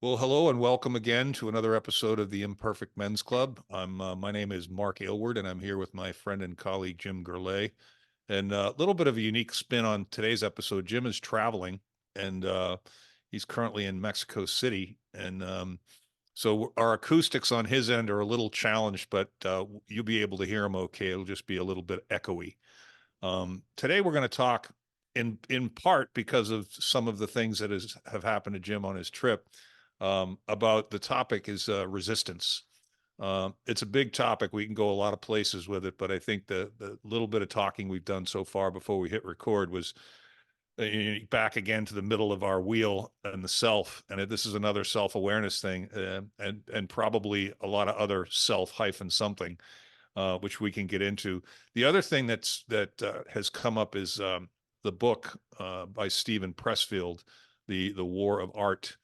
Well, hello and welcome again to another episode of the Imperfect Men's Club. My name is Mark Aylward, and I'm here with my friend and colleague Jim Gurley. And a little bit of a unique spin on today's episode. Jim is traveling, and he's currently in Mexico City, and so our acoustics on his end are a little challenged, but you'll be able to hear him okay. It'll just be a little bit echoey. Today we're going to talk in part because of some of the things that have happened to Jim on his trip about the topic is resistance. It's a big topic. We can go a lot of places with it, but I think the little bit of talking we've done so far before we hit record was back again to the middle of our wheel and the self. And this is another self-awareness thing, and probably a lot of other self hyphen something, which we can get into. The other thing that has come up is the book by Stephen Pressfield, the War of Art.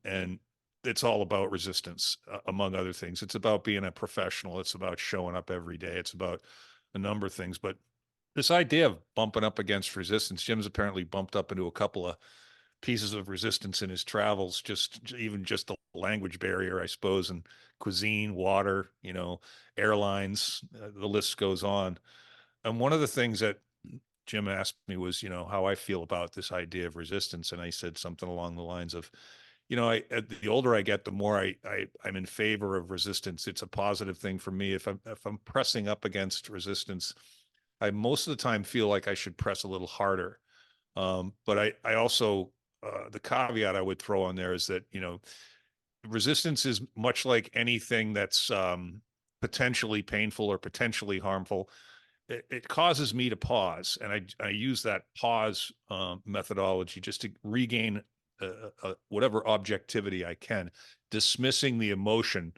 And it's all about resistance, among other things. It's about being a professional. It's about showing up every day. It's about a number of things. But this idea of bumping up against resistance, Jim's apparently bumped up into a couple of pieces of resistance in his travels, just the language barrier, I suppose, and cuisine, water, airlines, the list goes on. And one of the things that Jim asked me was, how I feel about this idea of resistance. And I said something along the lines of, the older I get, the more I'm in favor of resistance. It's a positive thing for me. If I'm pressing up against resistance, I most of the time feel like I should press a little harder. But I also the caveat I would throw on there is that resistance is much like anything that's potentially painful or potentially harmful. It causes me to pause, and I use that pause methodology just to regain whatever objectivity I can, dismissing the emotion,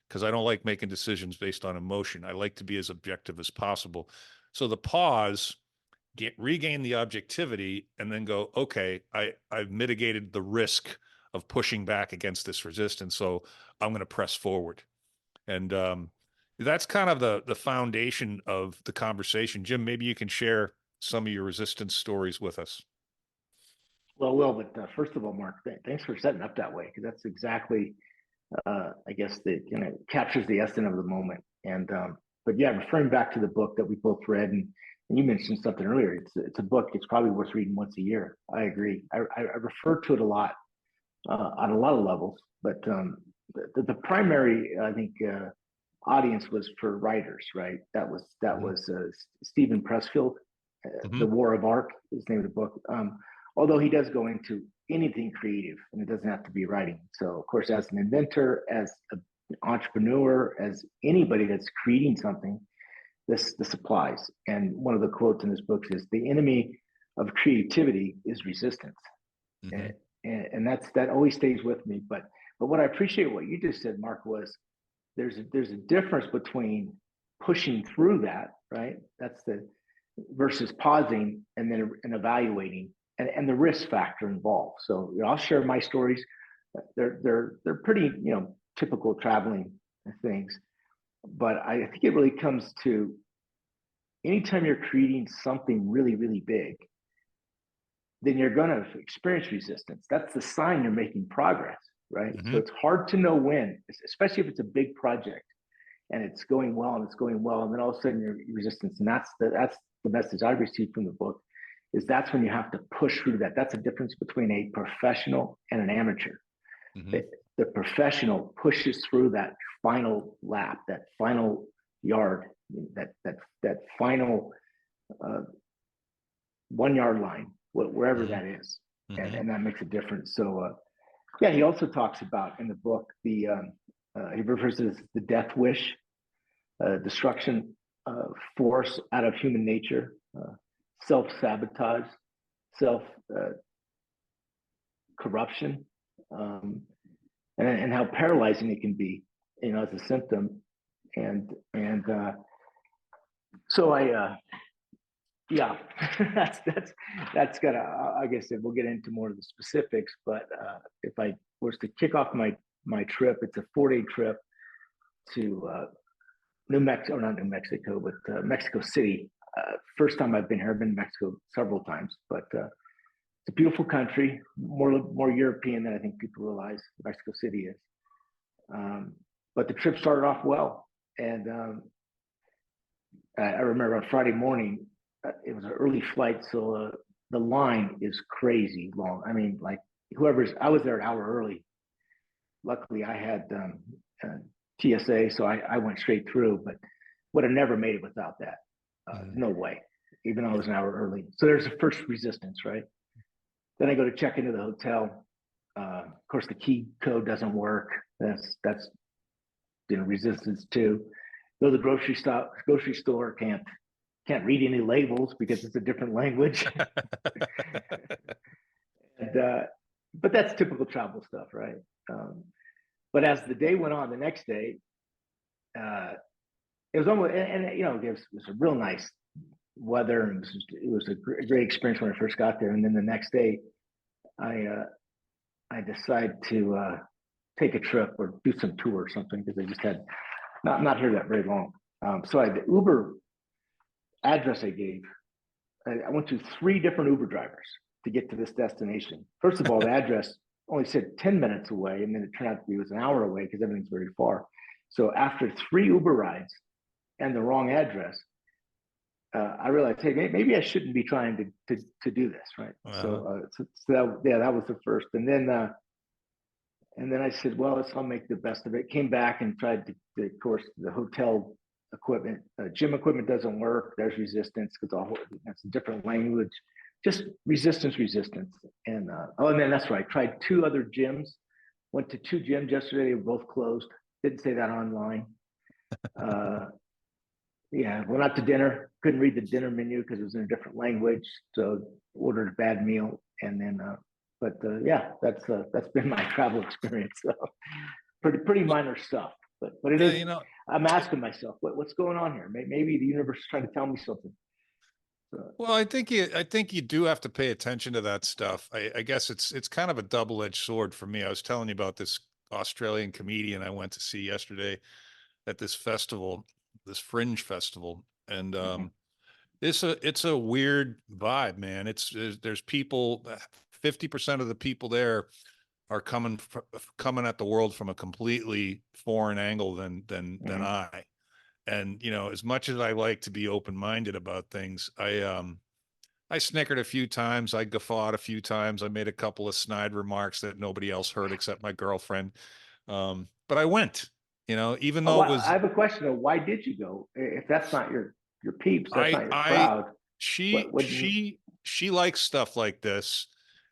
because I don't like making decisions based on emotion. I like to be as objective as possible. So the pause, regain the objectivity, and then go, okay, I've mitigated the risk of pushing back against this resistance, so I'm going to press forward. And that's kind of the foundation of the conversation. Jim, maybe you can share some of your resistance stories with us. But first of all, Mark, thanks for setting up that way because that's exactly, I guess, that captures the essence of the moment. But yeah, referring back to the book that we both read, and you mentioned something earlier. It's a book. It's probably worth reading once a year. I agree. I refer to it a lot on a lot of levels, but the primary, I think, audience was for writers, right? That was Stephen Pressfield, The Mm-hmm. War of Art is the name of the book. Although he does go into anything creative, and it doesn't have to be writing. So, of course, as an inventor, as an entrepreneur, as anybody that's creating something, this applies. And one of the quotes in his books is, "The enemy of creativity is resistance," Mm-hmm. and that always stays with me. But what I appreciate what you just said, Mark, was there's a difference between pushing through that, right? That's the versus pausing and then evaluating and the risk factor involved. So I'll share my stories. They're pretty typical traveling things, but I think it really comes to anytime you're creating something really really big, then you're going to experience resistance. That's the sign you're making progress, right? So Mm-hmm. it's hard to know when, especially if it's a big project and it's going well and then all of a sudden you're resistance. And that's the message I received from the book is that's when you have to push through that. That's the difference between a professional and an amateur. Mm-hmm. The professional pushes through that final lap, that final yard, that final uh, 1 yard line, wherever Mm-hmm. that is, Mm-hmm. and that makes a difference. So yeah, he also talks about in the book he refers to the death wish, destruction force out of human nature, self sabotage, self corruption, um, and how paralyzing it can be, as a symptom. And so yeah, that's gonna. I guess we'll get into more of the specifics, but if I was to kick off my trip, it's a 4 day trip to New Mexico, or not New Mexico, but Mexico City. First time I've been here. I've been to Mexico several times, but It's a beautiful country, more European than I think people realize Mexico City is. But the trip started off well, and I remember on Friday morning, it was an early flight, so the line is crazy long. I mean, like I was there an hour early. Luckily, I had TSA, so I went straight through, but would have never made it without that. No way, even though I was an hour early. So there's the first resistance, right? Then I go to check into the hotel. Of course, the key code doesn't work. That's resistance too. Go to the grocery store, can't read any labels because it's a different language. And but that's typical travel stuff, right? But as the day went on, the next day, it was almost, and it was a real nice weather, and it was a great experience when I first got there. And then the next day, I decided to take a trip or do some tour or something because I just had not here that very long. So the Uber address I gave, I went to 3 different Uber drivers to get to this destination. First of all, the address only said 10 minutes away, and then it turned out to be it was an hour away because everything's very far. So after 3 Uber rides and the wrong address, I realized, hey, maybe I shouldn't be trying to do this, right? So that was the first, and then I said, well, I'll make the best of it. Came back and tried of course, the hotel equipment, gym equipment doesn't work. There's resistance because that's a different language. Just resistance. And and then that's right. I tried 2 other gyms. Went to 2 gyms yesterday. They were both closed. Didn't say that online. Went out to dinner. Couldn't read the dinner menu because it was in a different language. So ordered a bad meal. And then, that's been my travel experience. So pretty minor stuff. But it is. I'm asking myself, what's going on here? Maybe the universe is trying to tell me something. Well, I think you do have to pay attention to that stuff. I guess it's kind of a double-edged sword for me. I was telling you about this Australian comedian I went to see yesterday at this festival, this fringe festival, and it's a weird vibe, man. There's people, 50% of the people there are coming at the world from a completely foreign angle than I. And as much as I like to be open-minded about things, I snickered a few times, I guffawed a few times, I made a couple of snide remarks that nobody else heard except my girlfriend. But I went, even though it was. I have a question though. Why did you go? If that's not your peeps, that's not your I crowd. She likes stuff like this,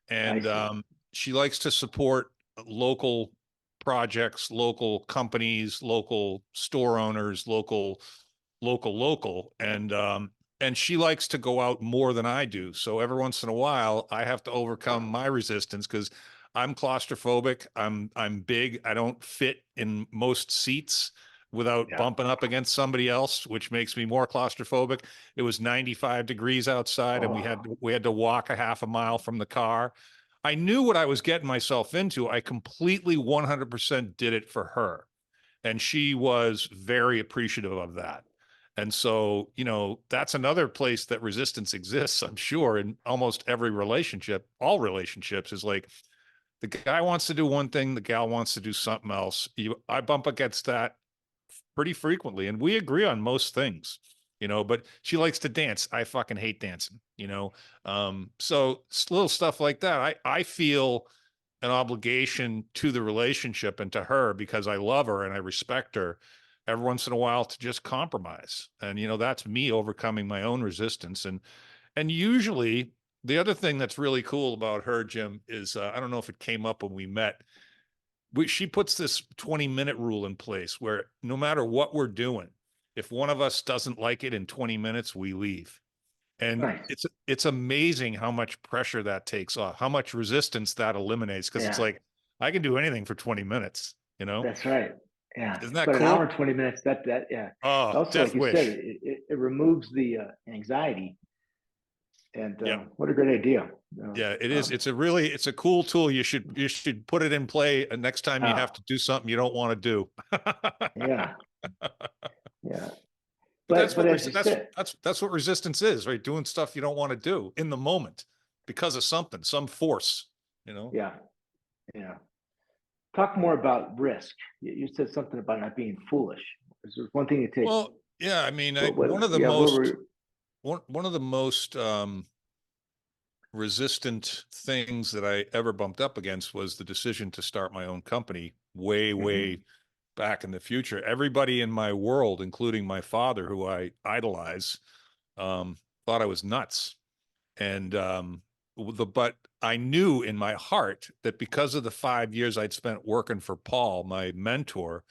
and she likes to support local projects, local companies, local store owners, local, and she likes to go out more than I do. So every once in a while, I have to overcome my resistance because I'm claustrophobic. I'm big. I don't fit in most seats without bumping up against somebody else, which makes me more claustrophobic. It was 95 degrees outside, and we had to walk a half a mile from the car. I knew what I was getting myself into. I completely 100% did it for her. And she was very appreciative of that. And so, that's another place that resistance exists, I'm sure, in almost every relationship. All relationships is like the guy wants to do one thing, the gal wants to do something else. I bump against that pretty frequently, and we agree on most things. But she likes to dance. I fucking hate dancing, so little stuff like that. I feel an obligation to the relationship and to her because I love her and I respect her every once in a while to just compromise. And, that's me overcoming my own resistance. And usually the other thing that's really cool about her, Jim, is, I don't know if it came up when we met, she puts this 20-minute rule in place where no matter what we're doing, if one of us doesn't like it in 20 minutes, we leave. And it's amazing how much pressure that takes off, how much resistance that eliminates. Because it's like, I can do anything for 20 minutes, That's right. Yeah. Isn't that but cool? An hour and 20 minutes, yeah. Oh, also, like you said, it removes the anxiety. And what a great idea. Yeah, it is. It's a cool tool. You should put it in play next time you have to do something you don't want to do. Yeah. Yeah. But that's what resistance is, right? Doing stuff you don't want to do in the moment because of something, some force, you know? Yeah. Yeah. Talk more about risk. You said something about not being foolish. Is there one thing to take? Well, yeah, I mean, What, yeah, what were, one of the most resistant things that I ever bumped up against was the decision to start my own company way, mm-hmm, way back in the future. Everybody in my world, including my father, who I idolize, thought I was nuts. And but I knew in my heart that because of the 5 years I'd spent working for Paul, my mentor,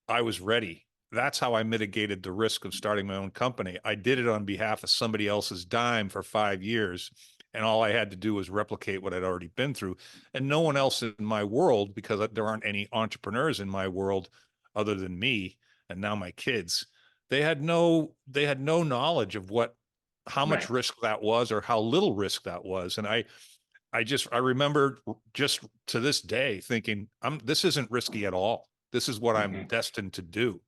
I was ready. That's how I mitigated the risk of starting my own company. I did it on behalf of somebody else's dime for 5 years. And all I had to do was replicate what I'd already been through. And no one else in my world, because there aren't any entrepreneurs in my world other than me and now my kids, they had no knowledge of how much right. risk that was or how little risk that was. And I remember just to this day thinking, this isn't risky at all. This is what I'm Mm-hmm, destined to do.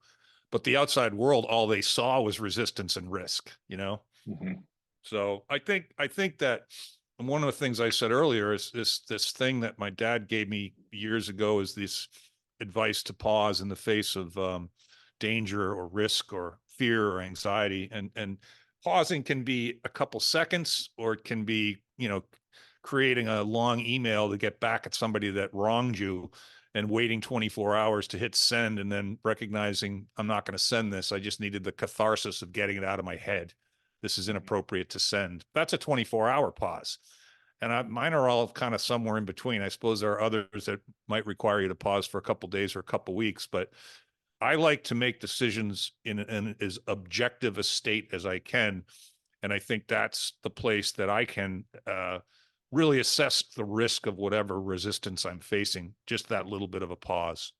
But the outside world, all they saw was resistance and risk, you know? mm-hmm, So I think that one of the things I said earlier is this thing that my dad gave me years ago is this advice to pause in the face of danger or risk or fear or anxiety. And pausing can be a couple seconds, or it can be, creating a long email to get back at somebody that wronged you and waiting 24 hours to hit send and then recognizing I'm not going to send this. I just needed the catharsis of getting it out of my head. This is mm-hmm. inappropriate to send. That's a 24-hour pause. And mine are all kind of somewhere in between. I suppose there are others that might require you to pause for a couple days or a couple weeks, but I like to make decisions in as objective a state as I can. And I think that's the place that I can really assess the risk of whatever resistance I'm facing, just that little bit of a pause.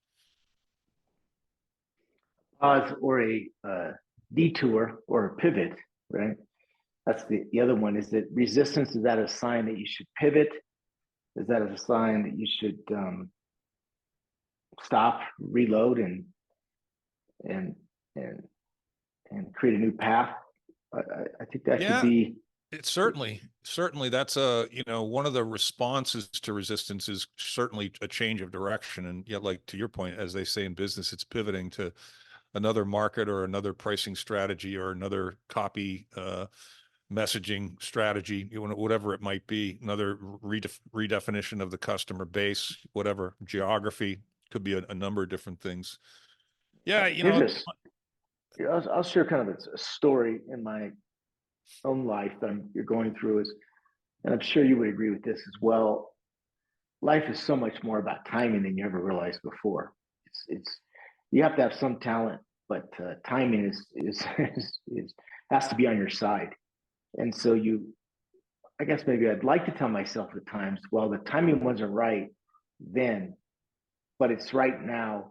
Pause or a detour or a pivot, right? That's the other one. Is that resistance? Is that a sign that you should pivot? Is that a sign that you should stop, reload, and and and create a new path? I think that could Yeah, be. it's certainly that's one of the responses to resistance is certainly a change of direction. And yet, like to your point, as they say in business, it's pivoting to another market or another pricing strategy or another copy messaging strategy, whatever it might be, another redefinition of the customer base, whatever geography, could be a number of different things. Yeah, Here's this. I'll share kind of a story in my own life that you're going through. Is, and I'm sure you would agree with this as well. Life is so much more about timing than you ever realized before. It's you have to have some talent, but timing is has to be on your side. And so I guess maybe I'd like to tell myself at times, well, the timing wasn't right then, but it's right now.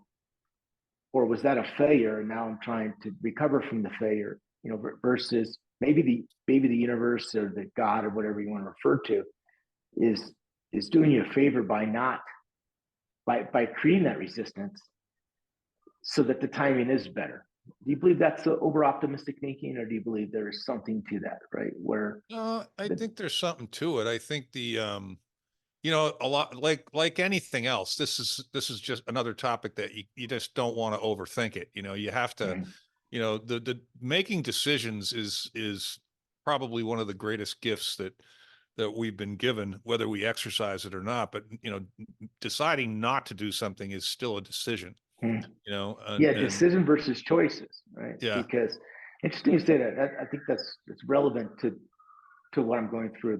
Or was that a failure? And now I'm trying to recover from the failure, versus maybe the universe or the God or whatever you want to refer to is doing you a favor by not by creating that resistance so that the timing is better. Do you believe that's over optimistic thinking, or do you believe there is something to that, right? Where I the think there's something to it. I think a lot like anything else, this is just another topic that you just don't want to overthink it. You have to, mm, the making decisions is probably one of the greatest gifts that we've been given, whether we exercise it or not. But deciding not to do something is still a decision. mm. And Yeah, decision versus choices, right? yeah, Because interesting you say that. I think it's relevant to what I'm going through.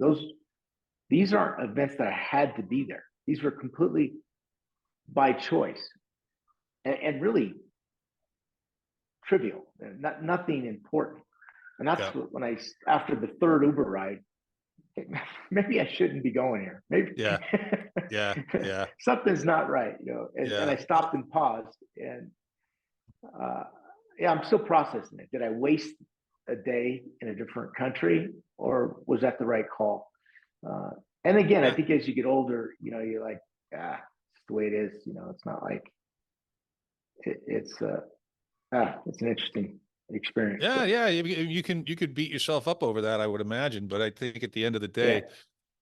These aren't events that I had to be there. These were completely by choice, and really trivial, nothing important. And that's yeah, when after the third Uber ride, maybe I shouldn't be going here. Maybe yeah, yeah, yeah, something's not right, and yeah. I stopped and paused, and uh, yeah, I'm still processing it. Did I waste a day in a different country, or was that the right call? Uh, and again, I Yeah. think as you get older, you're like, it's the way it is. It's not like it's an interesting experience. Yeah, But yeah, you could beat yourself up over that, I would imagine. But I think at the end of the yeah, day,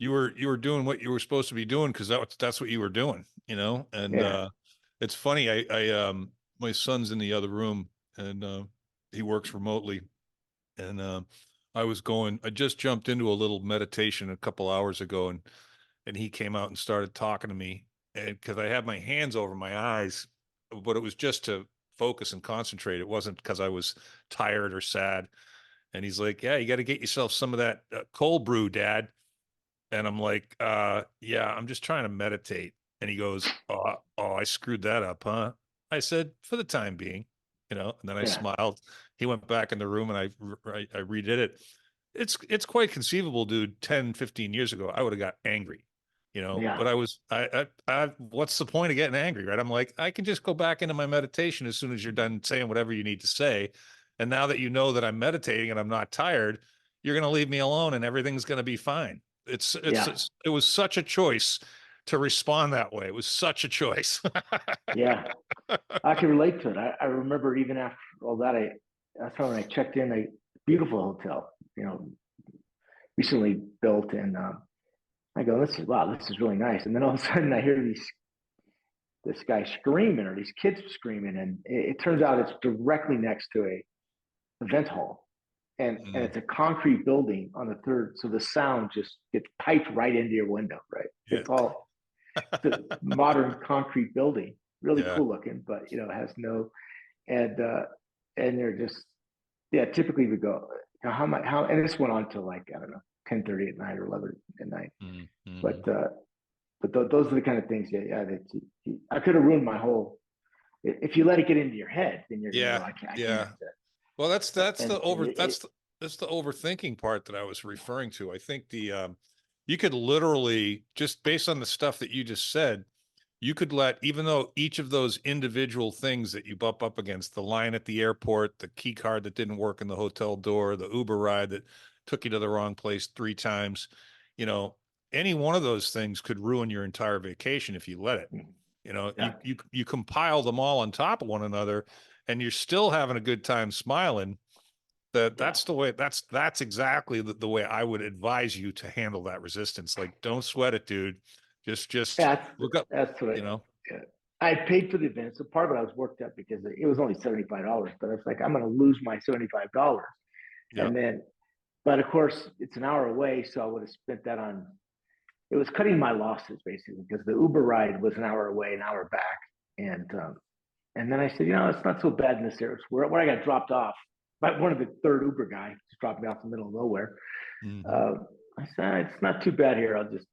you were doing what you were supposed to be doing because that's what you were doing, And Yeah, it's funny. I my son's in the other room, and he works remotely, and I just jumped into a little meditation a couple hours ago, and he came out and started talking to me, and because I had my hands over my eyes, but it was just to focus and concentrate. It wasn't because I was tired or sad. And he's like, "Yeah, you got to get yourself some of that cold brew, Dad." And I'm like, yeah, I'm just trying to meditate. And he goes, oh, I screwed that up, huh? I said, for the time being, and then I yeah, smiled. He went back in the room and I redid it. It's quite conceivable, dude. 10, 15 years ago, I would have got angry, yeah, but what's the point of getting angry, right? I'm like, I can just go back into my meditation as soon as you're done saying whatever you need to say. And now that you know that I'm meditating and I'm not tired, you're going to leave me alone and everything's going to be fine. yeah, It was such a choice to respond that way. It was such a choice. yeah. I can relate to it. I remember even after all that, that's when I checked in a beautiful hotel, recently built, and I go, this is really nice. And then all of a sudden, I hear this guy screaming or these kids screaming, and it turns out it's directly next to a event hall, and Mm, it's a concrete building on the third, so the sound just gets piped right into your window, right? yeah. It's a modern concrete building, really Yeah. cool looking, but it has no, and and they're just, yeah, typically we go, how much, and this went on to like, I don't know, 10:30 at night or 11 at night, Mm, but mhm. those are the kind of things, yeah, that I could have ruined my whole. If you let it get into your head, then you're gonna go, Yeah. I can't. Yeah. Well, And that's the overthinking part that I was referring to. I think you could literally, just based on the stuff that you just said, you could let, even though each of those individual things that you bump up against, the line at the airport, the key card that didn't work in the hotel door, the Uber ride that took you to the wrong place 3 times, you know, any one of those things could ruin your entire vacation if you let it. yeah, You compile them all on top of one another, and you're still having a good time smiling. yeah, That's the way. That's exactly the way I would advise you to handle that resistance. Like, don't sweat it, dude. Just that's look up. that's what You know. yeah. I paid for the event, so part of it I was worked up because it was only $75, but I was like, I'm going to lose my $75, Yeah. and then, but of course, it's an hour away, so I would have spent that on. It was cutting my losses basically because the Uber ride was an hour away, an hour back, and then I said, it's not so bad in this area. Where I got dropped off by one of the third Uber guy, just dropped me off in the middle of nowhere. Hmm. Uh, I said, it's not too bad here. I'll just,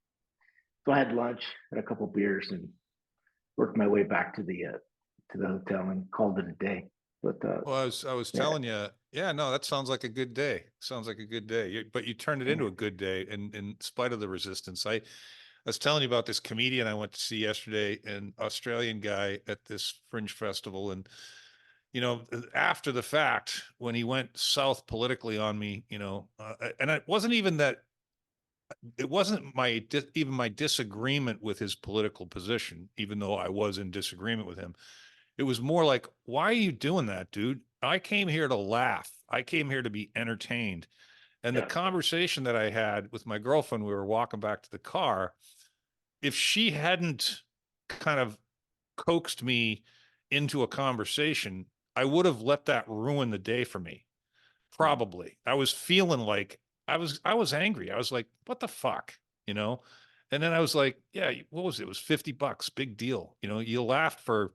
so I had lunch and a couple of beers and worked my way back to the hotel and called it a day. But Well, I was yeah, telling you, yeah, no, that sounds like a good day. Sounds like a good day. But you turned it yeah, into a good day, in spite of the resistance. I was telling you about this comedian I went to see yesterday, an Australian guy at this fringe festival, and after the fact, when he went south politically on me, and it wasn't even that. It wasn't even my disagreement with his political position, even though I was in disagreement with him. It was more like, why are you doing that, dude? I came here to laugh. I came here to be entertained. And the yeah, conversation that I had with my girlfriend, we were walking back to the car. If she hadn't kind of coaxed me into a conversation, I would have let that ruin the day for me. Probably. I was feeling like I was angry. I was like, what the fuck? You know? And then I was like, yeah, what was it? It was $50. Big deal. You laughed for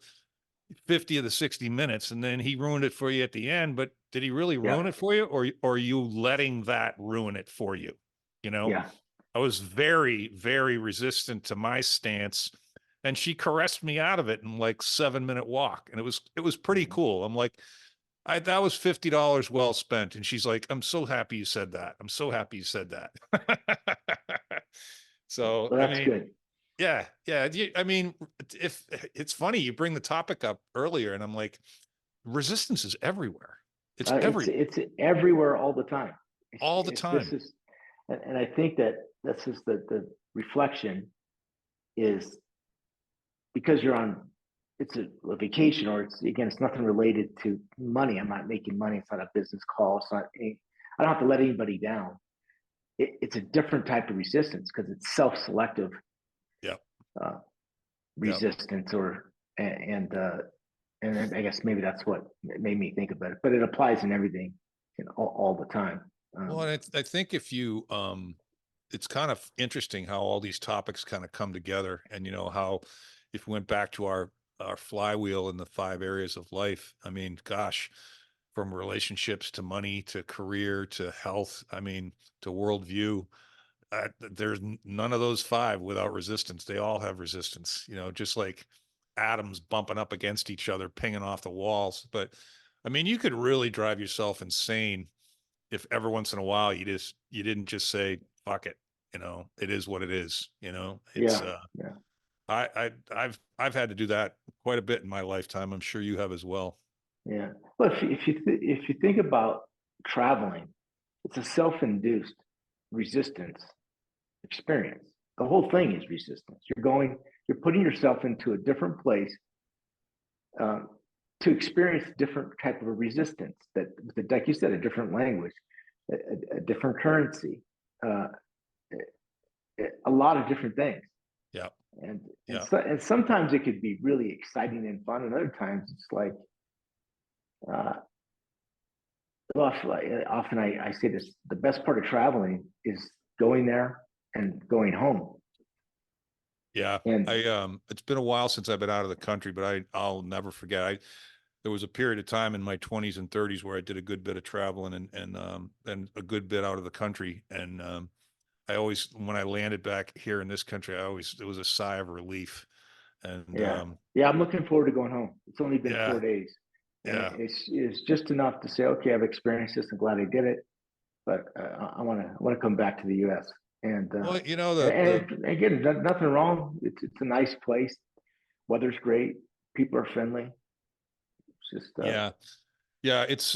50 of the 60 minutes and then he ruined it for you at the end, but did he really yeah, ruin it for you, or are you letting that ruin it for you? You know, yeah. I was very, very resistant to my stance, and she caressed me out of it in like 7-minute walk. And it was pretty Mhm. cool. I'm like, that was $50 well spent. And she's like, I'm so happy you said that. I'm so happy you said that. So, Well, I that's mean, good. yeah, yeah. I mean, if it's funny, you bring the topic up earlier, and I'm like, resistance is everywhere. It's everywhere, It's everywhere all the time. all the This time. is, and I think that this is the reflection is because you're on. It's a vacation, or it's again, it's nothing related to money. I'm not making money. It's not a business call. It's not. I don't have to let anybody down. it's a different type of resistance because it's self-selective Yep. uh, Yep. resistance, and I guess maybe that's what made me think about it. But it applies in everything, all the time. Well, and I think if you, it's kind of interesting how all these topics kind of come together, and how if we went back to our flywheel in the 5 areas of life, I mean, gosh, from relationships to money to career to health, I mean, to worldview, there's none of those five without resistance. They all have resistance, just like atoms bumping up against each other, pinging off the walls. But I mean, you could really drive yourself insane if every once in a while you didn't just say fuck it. It is what it is. It's Yeah, yeah, I've had to do that quite a bit in my lifetime. I'm sure you have as well. yeah. Well, if you think about traveling, it's a self-induced resistance experience. The whole thing is resistance. You're putting yourself into a different place um, to experience different type of a resistance that, like you said, a different language, a different currency, uh, a lot of different things. Yeah. And Yeah. so, and sometimes it could be really exciting and fun, and other times it's like, uh, well, often I say this: the best part of traveling is going there and going home. Yeah. And It's been a while since I've been out of the country, but I'll never forget. There was a period of time in my 20s and 30s where I did a good bit of traveling and a good bit out of the country. And I always, when I landed back here in this country, it was a sigh of relief. And yeah, yeah, I'm looking forward to going home. It's only been yeah, 4 days, and yeah. it's just enough to say, okay, I've experienced this. I'm glad I did it, but I want to come back to the U.S. and Well, again, nothing wrong. It's a nice place. Weather's great. People are friendly. It's just yeah, yeah. It's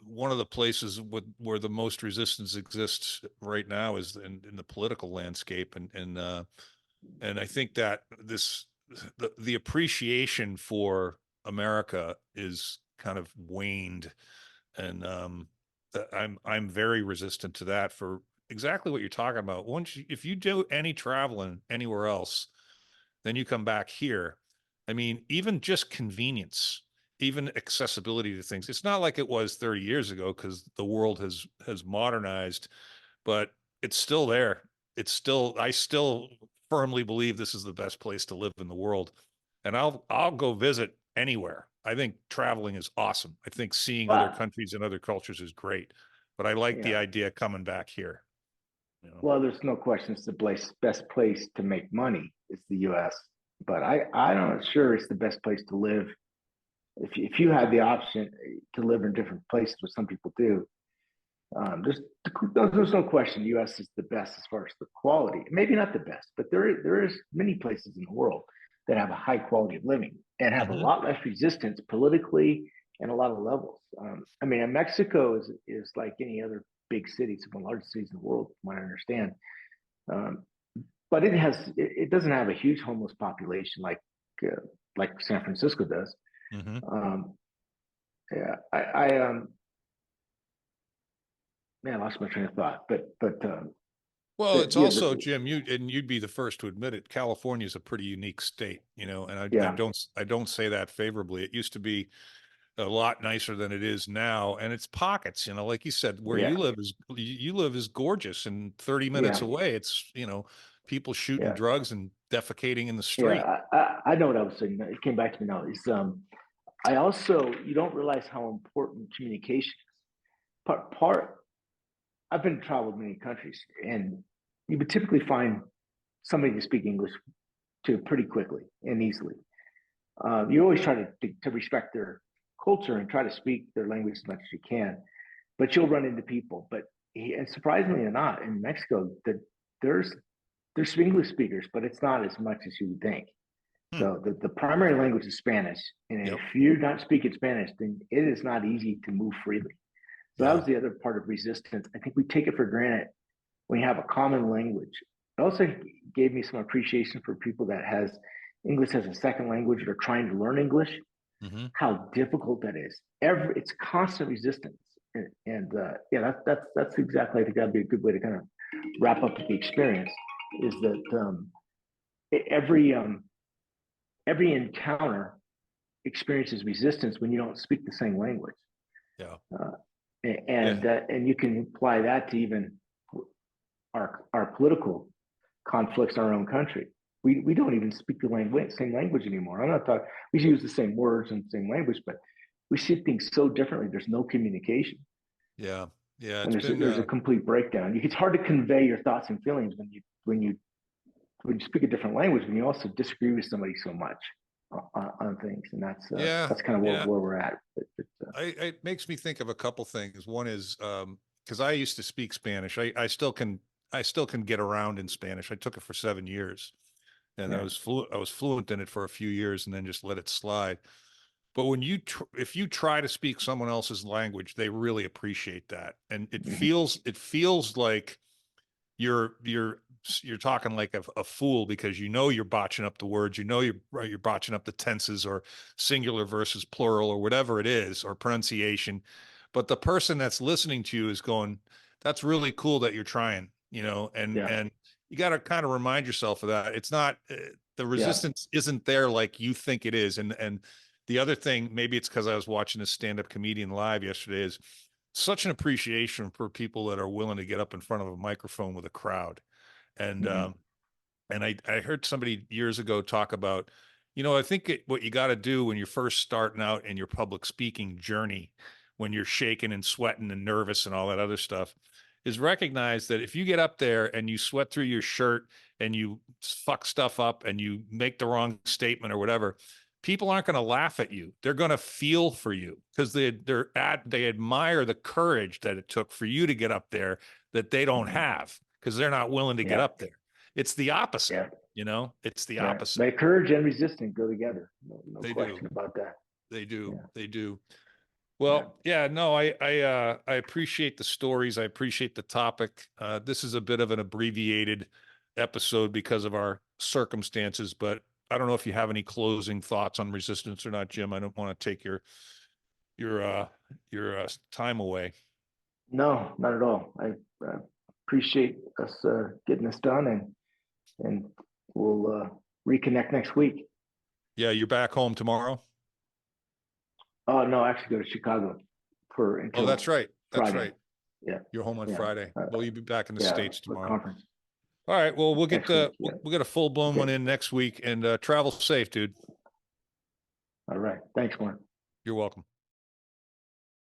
one of the places where the most resistance exists right now is in the political landscape, and I think that the appreciation for America is kind of waned, and I'm very resistant to that for exactly what you're talking about. If you do any traveling anywhere else, then you come back here. I mean, even just convenience, even accessibility to things. It's not like it was 30 years ago because the world has modernized, but it's still there. I still firmly believe this is the best place to live in the world. And I'll go visit anywhere. I think traveling is awesome. I think seeing other well, countries and other cultures is great. But I like the yeah. idea of coming back here. You know. Well, there's no question it's the best place to make money is the U.S. But I'm not sure it's the best place to live. If you had the option to live in different places, what some people do, there's no question the U.S. is the best as far as the quality. Maybe not the best, but there is many places in the world that have a high quality of living and have a Mm-hmm. lot less resistance politically and a lot of levels. I mean, Mexico is like any other big city. It's one of the largest cities in the world, from what I understand. Um, but it doesn't have a huge homeless population like San Francisco does. Mm-hmm. Um, yeah, I man, I lost my train of thought, Well, but it's yeah, also, Jim, you'd be the first to admit it. California is a pretty unique state, and yeah, I don't say that favorably. It used to be a lot nicer than it is now, and it's pockets, like you said, where yeah, you live is gorgeous, and 30 minutes yeah, away, it's people shooting yeah, drugs and defecating in the street. yeah. I know what I was saying. It came back to me now. Is I also you don't realize how important communication is. Part I've been traveled many countries, and you would typically find somebody to speak English to pretty quickly and easily. You always try to respect their culture and try to speak their language as much as you can, but you'll run into people. And surprisingly or not, in Mexico, there's there's English speakers, but it's not as much as you would think. Hmm. The primary language is Spanish, and if Yep. you're not speaking Spanish, then it is not easy to move freely. So that Yeah. was the other part of resistance. I think we take it for granted when you have a common language. It also gave me some appreciation for people that has English as a second language or trying to learn English. Hmm. How difficult that is. It's constant resistance. Yeah, that's exactly, I think that'd be a good way to kind of wrap up the experience. Is that every every encounter experiences resistance when you don't speak the same language. Yeah. Uh, Yeah. and you can apply that to even our political conflicts in our own country. We don't even speak the same language anymore. I'm not talking. We use the same words and same language, but we see things so differently. There's no communication, Yeah. Yeah. and It's been, there's a complete breakdown. It's hard to convey your thoughts and feelings when you speak a different language, when you also disagree with somebody so much on things, and yeah. that's kind of Yeah. where we're at. It makes me think of a couple things. One is, because I used to speak Spanish. I still can get around in Spanish. I took it for 7 years, and Yeah. I was fluent in it for a few years and then just let it slide. But when if you try to speak someone else's language, they really appreciate that. And Mm-hmm. it feels like you're you're you're talking like a fool, because you know you're botching up the words, you know you're botching up the tenses or singular versus plural or whatever it is, or pronunciation. But the person that's listening to you is going, that's really cool that you're trying, Yeah. and you got to kind of remind yourself of that. It's not the Yeah. resistance isn't there like you think it is. And the other thing, maybe it's because I was watching a stand-up comedian live yesterday, is such an appreciation for people that are willing to get up in front of a microphone with a crowd. And Mm-hmm. I heard somebody years ago talk about, I think what you got to do when you're first starting out in your public speaking journey, when you're shaking and sweating and nervous and all that other stuff, is recognize that if you get up there and you sweat through your shirt and you fuck stuff up and you make the wrong statement or whatever, people aren't going to laugh at you. They're going to feel for you, because they admire the courage that it took for you to get up there, that they don't Mm-hmm. have, because they're not willing to get Yeah. up there. It's the opposite, Yeah. it's the Right. opposite. But courage and resistance go together. No They do. question about that. They do. Yeah. They do. Yeah. Well, yeah, no, I appreciate the stories. I appreciate the topic. This is a bit of an abbreviated episode because of our circumstances, but I don't know if you have any closing thoughts on resistance or not, Jim. I don't want to take your uh time away. No, not at all. I appreciate us getting this done, and we'll reconnect next week. Yeah, you're back home tomorrow. Oh no, I actually go to Chicago for Oh, that's until right. That's Friday. right. Yeah. You're home on Yeah. Friday. Well, you'll be back in the Yeah. States For tomorrow. conference All right. Well, next week. Yeah. we'll get a full blown Okay. one in next week, and travel safe, dude. All right. Thanks, Mark. You're welcome.